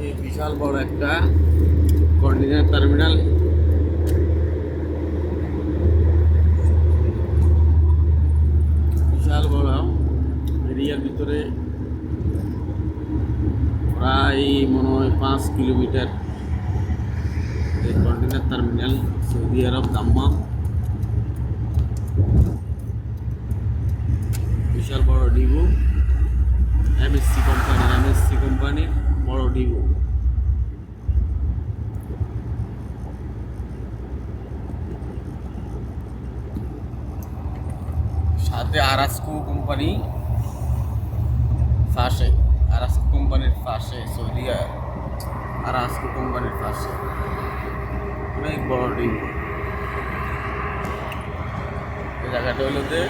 এই বিশাল বড় একটা কন্টেইনার টার্মিনাল। বিশাল বড় এরিয়ার ভিতরে প্রায় মনে হয় 5 কিলোমিটার এই কন্টেইনার টার্মিনাল। সৌদি আরব দাম্মাম। বিশাল বড় ডিবু, এমএসসি কোম্পানির বড় ডিবু। সাথে আরাস্কো কোম্পানি পাশে, আরাস্কো কোম্পানির পাশে, সৌদি আরাস্কো কোম্পানির পাশে অনেক বড় ডিবু। এই জায়গাটা হলো যে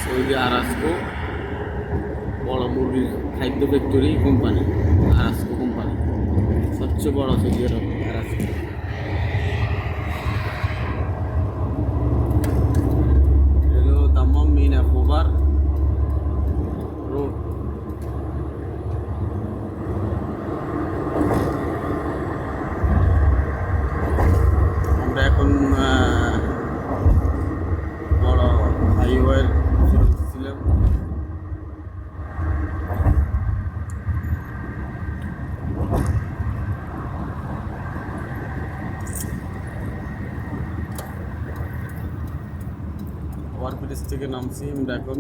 সৌদি আরাস্কো বড় মুরগির খাদ্য ফ্যাক্টরি কোম্পানি, আরাস্কো কোম্পানি সবচেয়ে বড় সৌদি আরব আরাস্কো। হলো দাম্মাম মিনা খোবার রোড। আমরা এখন বড় হাইওয়ের ছিলাম। ওভারব্রিজ থেকে নামছি আমরা এখন।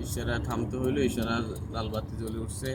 ইশারা থামতে হইলো, ইশারা লাল বাতি জ্বলে উঠছে।